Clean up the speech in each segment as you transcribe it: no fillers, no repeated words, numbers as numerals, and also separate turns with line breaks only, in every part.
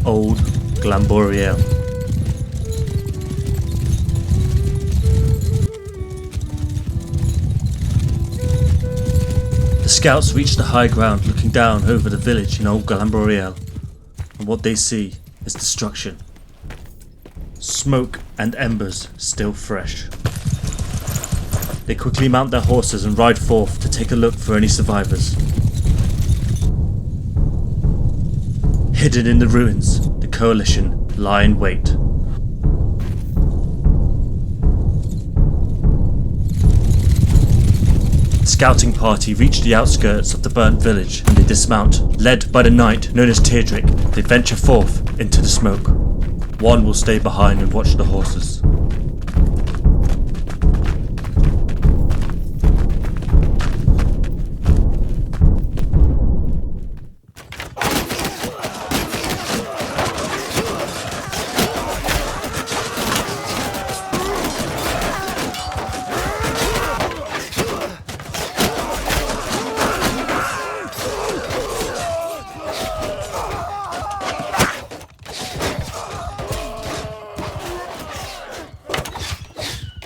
Old Glamborielle. The scouts reach the high ground looking down over the village in Old Glamborielle, and what they see is destruction. Smoke and embers still fresh. They quickly mount their horses and ride forth to take a look for any survivors. Hidden in the ruins, the coalition lie in wait. The scouting party reach the outskirts of the burnt village and they dismount. Led by the knight known as Teardrick, they venture forth into the smoke. One will stay behind and watch the horses.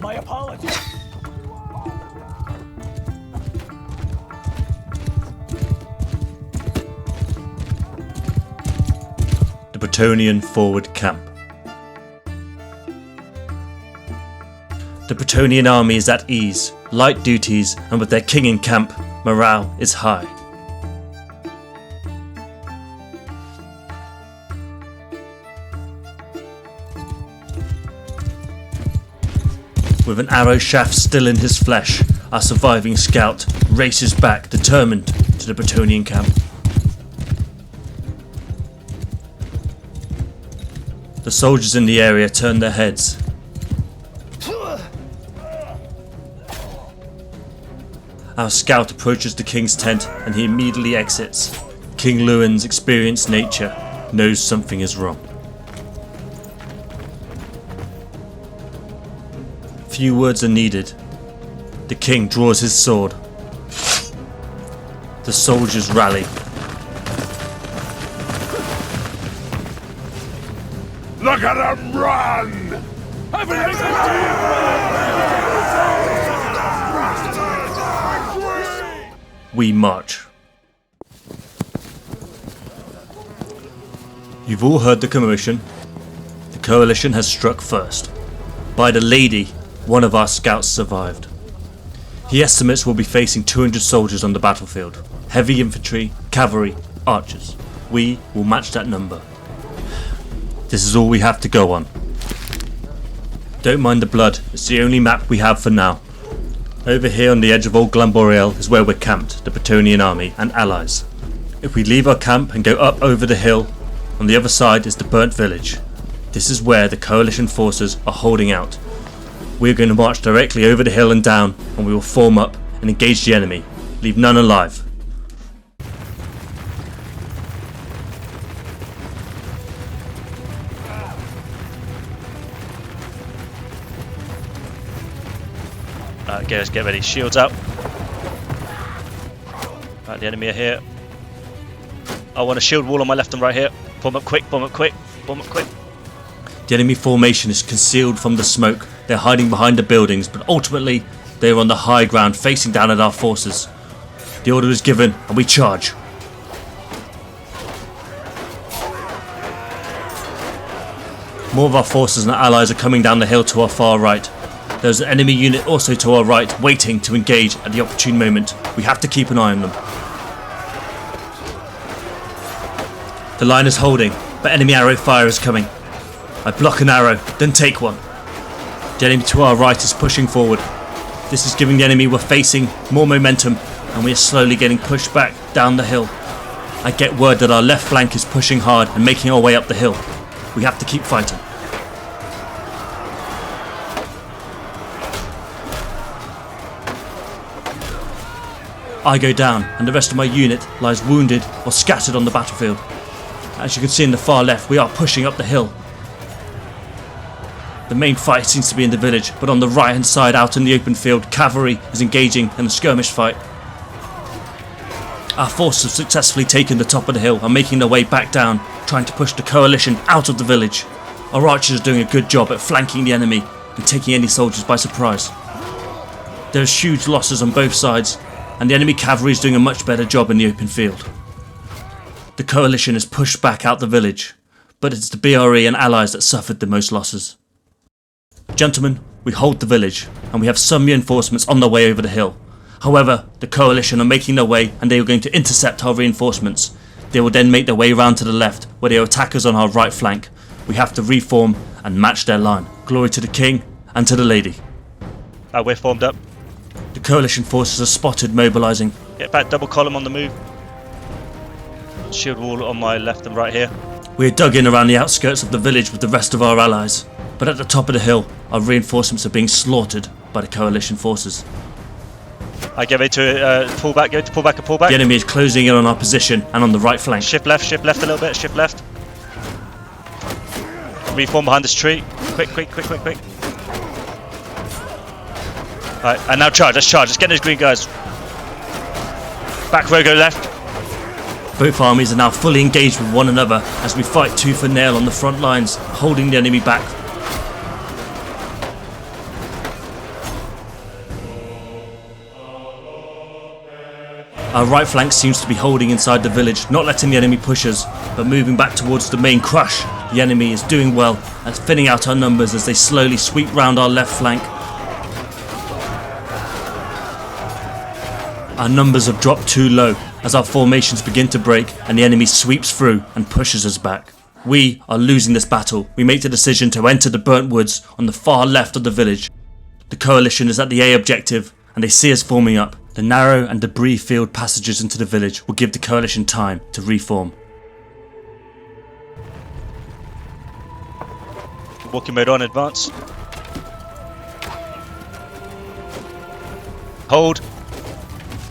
My apologies.
The Bretonnian forward camp. The Bretonnian army is at ease, light duties, and with their king in camp, morale is high. With an arrow shaft still in his flesh, our surviving scout races back, determined, to the Bretonnian camp. The soldiers in the area turn their heads. Our scout approaches the king's tent and he immediately exits. King Lewin's experienced nature knows something is wrong. Few words are needed. The king draws his sword. The soldiers rally.
Look at him run!
We march. You've all heard the commotion. The coalition has struck first. By the lady, one of our scouts survived. He estimates we'll be facing 200 soldiers on the battlefield. Heavy infantry, cavalry, archers. We will match that number. This is all we have to go on. Don't mind the blood, it's the only map we have for now. Over here on the edge of Old Glamborielle is where we're camped, the Bretonnian army and allies. If we leave our camp and go up over the hill, on the other side is the burnt village. This is where the coalition forces are holding out. We're going to march directly over the hill and down, and we will form up and engage the enemy. Leave none alive. Okay, let's get ready. Shields out. Right, the enemy are here. I want a shield wall on my left and right here. Bomb up quick, bomb up quick, bomb up quick. The enemy formation is concealed from the smoke. They're hiding behind the buildings, but ultimately they are on the high ground facing down at our forces. The order is given and we charge. More of our forces and allies are coming down the hill to our far right. There's an enemy unit also to our right, waiting to engage at the opportune moment. We have to keep an eye on them. The line is holding, but enemy arrow fire is coming. I block an arrow, then take one. The enemy to our right is pushing forward. This is giving the enemy we're facing more momentum, and we are slowly getting pushed back down the hill. I get word that our left flank is pushing hard and making our way up the hill. We have to keep fighting. I go down, and the rest of my unit lies wounded or scattered on the battlefield. As you can see in the far left, we are pushing up the hill. The main fight seems to be in the village, but on the right hand side out in the open field, cavalry is engaging in a skirmish fight. Our forces have successfully taken the top of the hill and making their way back down, trying to push the coalition out of the village. Our archers are doing a good job at flanking the enemy and taking any soldiers by surprise. There is huge losses on both sides, and the enemy cavalry is doing a much better job in the open field. The coalition is pushed back out the village, but it's the BRE and allies that suffered the most losses. Gentlemen, we hold the village, and we have some reinforcements on their way over the hill. However, the coalition are making their way, and they are going to intercept our reinforcements. They will then make their way round to the left, where they are attackers on our right flank. We have to reform and match their line. Glory to the king and to the lady.
We're formed up.
The coalition forces are spotted mobilising.
Get back, double column on the move. Shield wall on my left and right here.
We are dug in around the outskirts of the village with the rest of our allies, but at the top of the hill, our reinforcements are being slaughtered by the coalition forces.
I get ready to pull back, go to pull back and pull back.
The enemy is closing in on our position and on the right flank.
Shift left a little bit, shift left. Reform behind this tree. Quick. Alright, and now charge, let's get those green guys. Back row, go left.
Both armies are now fully engaged with one another as we fight tooth and nail on the front lines, holding the enemy back. Our right flank seems to be holding inside the village, not letting the enemy push us, but moving back towards the main crush. The enemy is doing well at thinning out our numbers as they slowly sweep round our left flank. Our numbers have dropped too low as our formations begin to break and the enemy sweeps through and pushes us back. We are losing this battle. We make the decision to enter the burnt woods on the far left of the village. The coalition is at the A objective and they see us forming up. The narrow and debris-filled passages into the village will give the coalition time to reform.
Walking mode on, advance. Hold.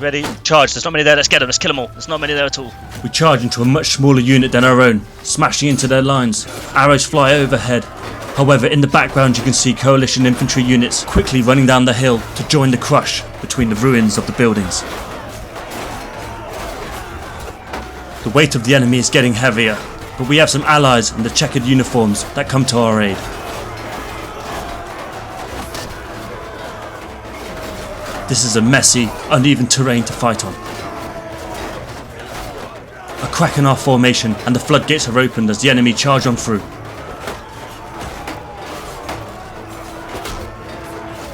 Ready, charge. There's not many there, let's get them, let's kill them all. There's not many there at all.
We charge into a much smaller unit than our own, smashing into their lines. Arrows fly overhead. However, in the background you can see coalition infantry units quickly running down the hill to join the crush between the ruins of the buildings. The weight of the enemy is getting heavier, but we have some allies in the checkered uniforms that come to our aid. This is a messy, uneven terrain to fight on. A crack in our formation and the floodgates are opened as the enemy charge on through.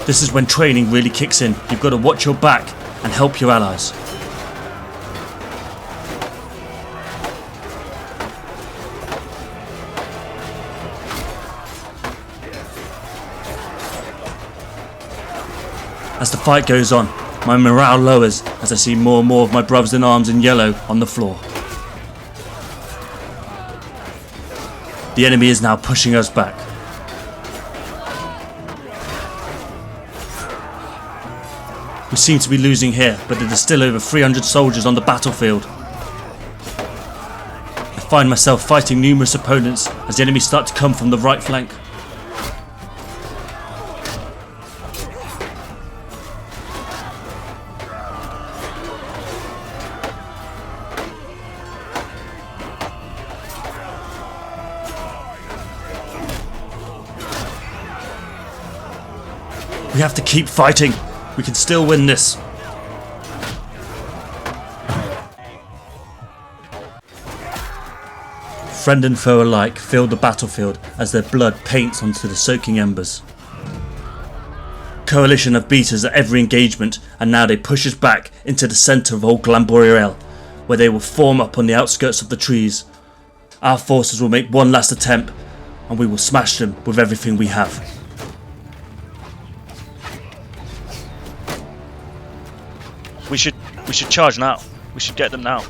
This is when training really kicks in. You've got to watch your back and help your allies. As the fight goes on, my morale lowers as I see more and more of my brothers in arms in yellow on the floor. The enemy is now pushing us back. We seem to be losing here, but there are still over 300 soldiers on the battlefield. I find myself fighting numerous opponents as the enemy start to come from the right flank. We have to keep fighting. We can still win this. Friend and foe alike fill the battlefield as their blood paints onto the soaking embers. Coalition have beat us at every engagement and now they push us back into the centre of Old Glamborielle, where they will form up on the outskirts of the trees. Our forces will make one last attempt and we will smash them with everything we have.
We should charge now. We should get them now.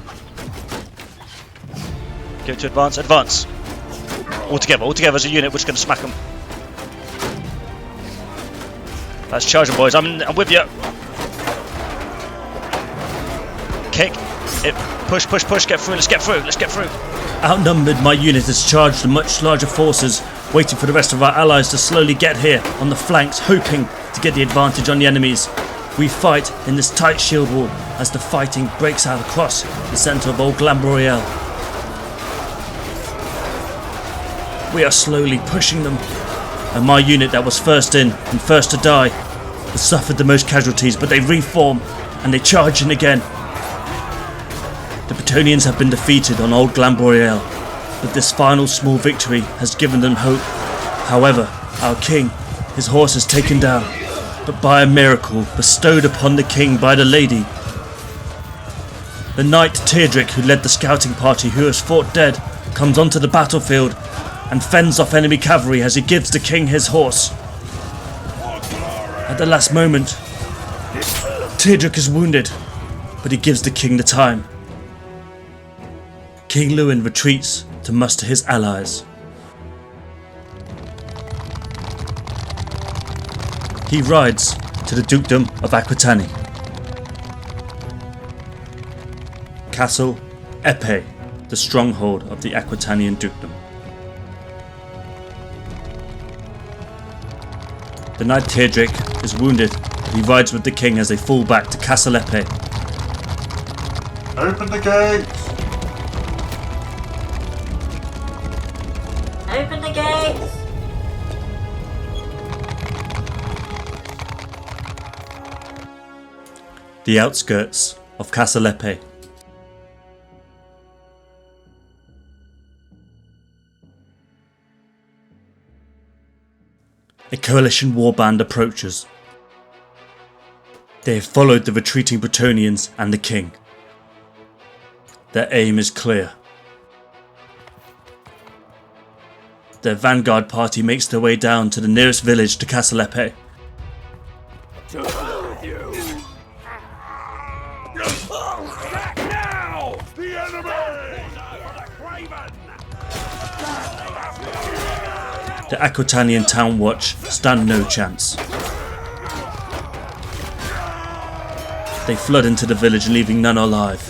Go to advance, advance. All together as a unit, we're just going to smack them. Let's charge them, boys. I'm with you. Kick. Push, get through, let's get through.
Outnumbered, my unit has charged the much larger forces, waiting for the rest of our allies to slowly get here on the flanks, hoping to get the advantage on the enemies. We fight in this tight shield wall as the fighting breaks out across the centre of Old Glamborielle. We are slowly pushing them. And my unit that was first in and first to die has suffered the most casualties, but they reform and they charge in again. The Bretonnians have been defeated on Old Glamborielle, but this final small victory has given them hope. However, our king, his horse is taken down, but by a miracle bestowed upon the king by the lady. The knight Teardrick, who led the scouting party who has fought dead, comes onto the battlefield and fends off enemy cavalry as he gives the king his horse. At the last moment, Teardrick is wounded, but he gives the king the time. King Lewin retreats to muster his allies. He rides to the dukedom of Aquitania. Castle Calpe, the stronghold of the Aquitanian dukedom. The knight Teardrick is wounded, but he rides with the king as they fall back to Castle Calpe.
Open the gates!
Open the gates!
The outskirts of Castle Calpe. A coalition warband approaches. They have followed the retreating Bretonnians and the king. Their aim is clear. Their vanguard party makes their way down to the nearest village to Castle Calpe.
Now! The enemy!
The Aquitanian town watch stand no chance. They flood into the village, leaving none alive.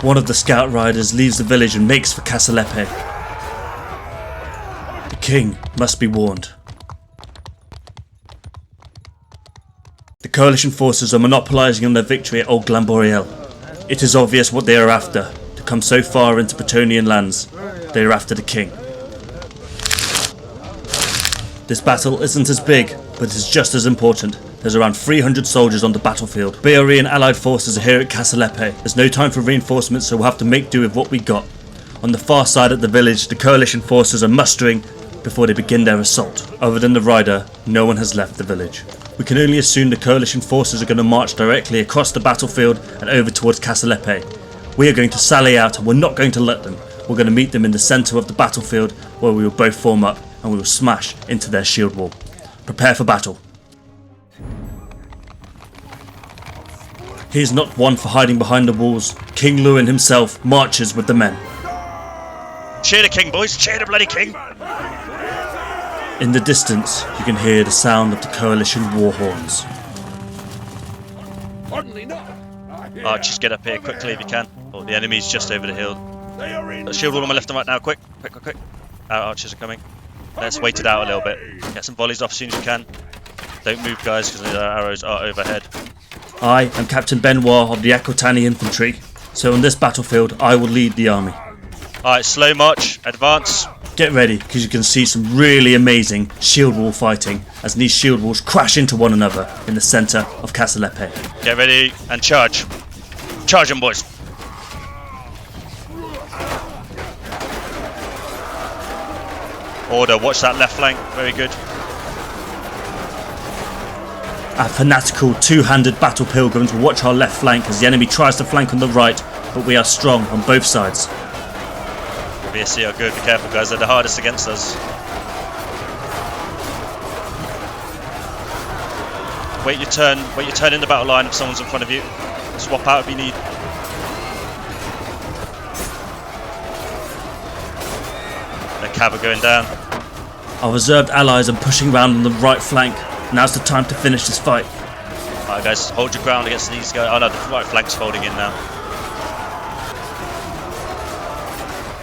One of the scout riders leaves the village and makes for Castle Calpe. The king must be warned. The coalition forces are monopolising on their victory at Old Glamborielle. It is obvious what they are after. To come so far into Bretonnian lands, they are after the king. This battle isn't as big, but it is just as important. There's around 300 soldiers on the battlefield. BRE and allied forces are here at Castle Calpe. There's no time for reinforcements, so we'll have to make do with what we got. On the far side of the village, the coalition forces are mustering before they begin their assault. Other than the rider, no one has left the village. We can only assume the coalition forces are going to march directly across the battlefield and over towards Castle Calpe. We are going to sally out and we're not going to let them. We're going to meet them in the centre of the battlefield where we will both form up and we will smash into their shield wall. Prepare for battle. He is not one for hiding behind the walls. King Lewin himself marches with the men.
Cheer the king, boys! Cheer the bloody king!
In the distance, you can hear the sound of the coalition war horns.
Certainly not!
Archers, get up here quickly if you can. Oh, the enemy's just over the hill. Shield wall on my left and right now, quick! Quick! Our archers are coming. Let's wait it out a little bit. Get some volleys off as soon as you can. Don't move, guys, because the arrows are overhead.
I am Captain Benoit of the Aquitania Infantry, so on this battlefield I will lead the army.
Alright, slow march, advance.
Get ready, because you can see some really amazing shield wall fighting as these shield walls crash into one another in the centre of Castle Calpe.
Get ready and charge. Charge them, boys. Order, watch that left flank, very good.
Our fanatical two-handed battle pilgrims will watch our left flank as the enemy tries to flank on the right, but we are strong on both sides.
BSC are good, be careful guys, they're the hardest against us. Wait your turn in the battle line if someone's in front of you. Swap out if you need. The cav are going down.
Our reserved allies are pushing round on the right flank. Now's the time to finish this fight.
Alright guys, hold your ground against these guys. Oh no, the right flank's folding in now.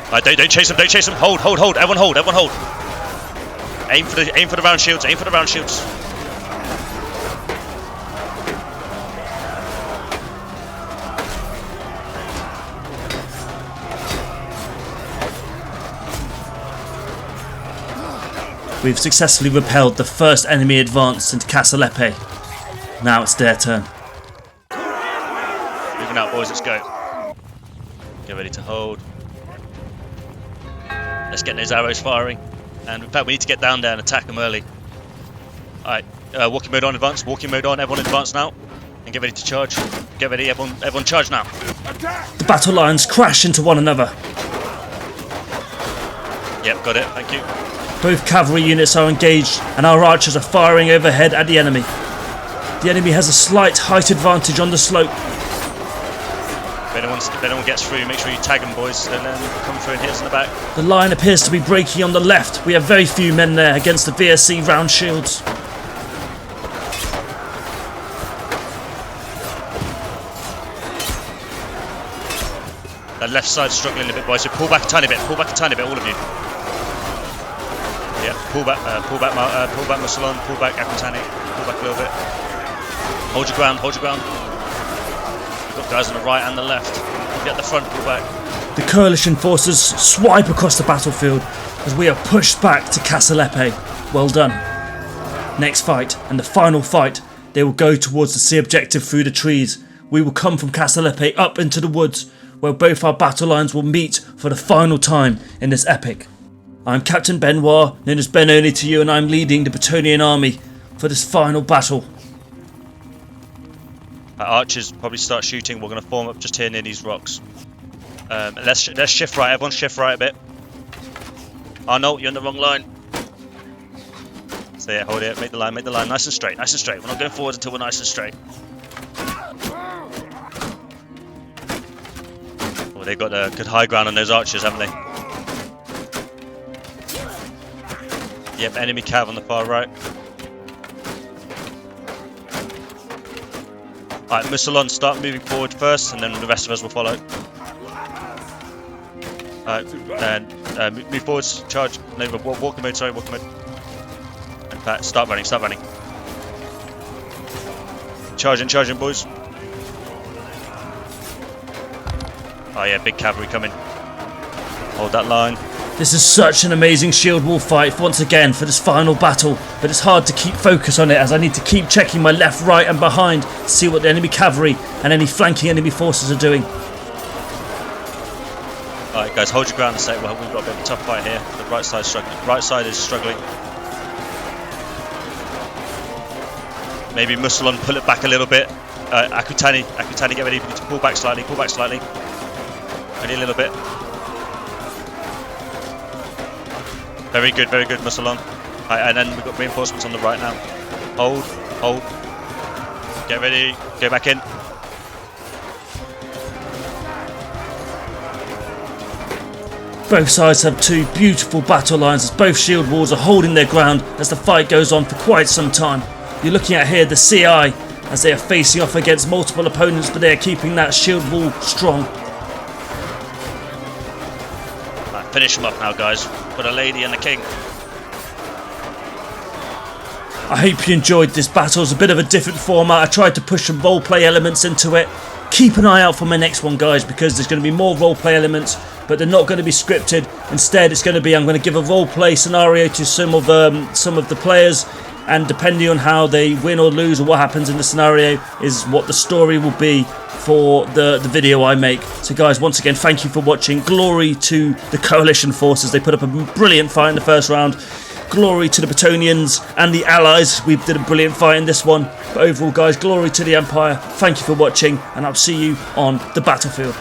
Alright, don't chase them, hold, everyone hold. Aim for the round shields,
We've successfully repelled the first enemy advance into Calpe. Now it's their turn.
Moving out, boys, let's go. Get ready to hold. Let's get those arrows firing. And in fact, we need to get down there and attack them early. Alright, walking mode on, advance. Walking mode on, everyone advance now. And get ready to charge. Get ready, everyone charge now.
The battle lines crash into one another.
Yep, got it, thank you.
Both cavalry units are engaged and our archers are firing overhead at the enemy. The enemy has a slight height advantage on the slope.
If anyone gets through, make sure you tag them, boys. Don't let them come through and hit us in the back.
The line appears to be breaking on the left. We have very few men there against the VSC round shields.
That left side's struggling a bit, boys, so pull back a tiny bit, all of you. Yeah, pull back Mussolon, pull back Akutani, pull back a little bit. Hold your ground. We've got guys on the right and the left. Get the front, pull back.
The coalition forces swipe across the battlefield as we are pushed back to Calpe. Well done. Next fight, and the final fight, they will go towards the C objective through the trees. We will come from Calpe up into the woods, where both our battle lines will meet for the final time in this epic. I'm Captain Benoit, known as Ben only to you, and I'm leading the Bretonnian army for this final battle.
Our archers probably start shooting. We're going to form up just here near these rocks. Let's shift right, everyone shift right a bit. Oh no, you're on the wrong line. So yeah, hold it, make the line nice and straight, We're not going forward until we're nice and straight. Well, they've got a good high ground on those archers, haven't they? Yep, enemy cav on the far right. Alright, Mussolon, start moving forward first, and then the rest of us will follow. And move forwards, charge. No, walking mode, sorry, walking mode. In fact, start running. Charging, boys. Oh yeah, big cavalry coming. Hold that line.
This is such an amazing shield wall fight once again for this final battle, but it's hard to keep focus on it as I need to keep checking my left, right and behind to see what the enemy cavalry and any flanking enemy forces are doing.
Alright guys, hold your ground a sec. Well, we've got a bit of a tough fight here. The right side is struggling. Maybe Mussolon pull it back a little bit. Akutani, get ready to pull back slightly. Only a little bit. Very good, Mussolon. Right, and then we've got reinforcements on the right now. Hold. Get ready, go back in.
Both sides have two beautiful battle lines as both shield walls are holding their ground as the fight goes on for quite some time. You're looking at here the CI as they are facing off against multiple opponents, but they are keeping that shield wall strong.
Right, finish them up now, guys. For the lady and the king.
I hope you enjoyed this battle. It's a bit of a different format. I tried to push some roleplay elements into it. Keep an eye out for my next one, guys, because there's going to be more roleplay elements, but they're not going to be scripted. Instead, it's going to be I'm going to give a roleplay scenario to some of the players, and depending on how they win or lose or what happens in the scenario is what the story will be for the video I make. So guys, once again, thank you for watching. Glory to the coalition forces. They put up a brilliant fight in the first round. Glory to the Bretonnians and the allies. We did a brilliant fight in this one. But overall, guys, glory to the Empire. Thank you for watching, and I'll see you on the battlefield.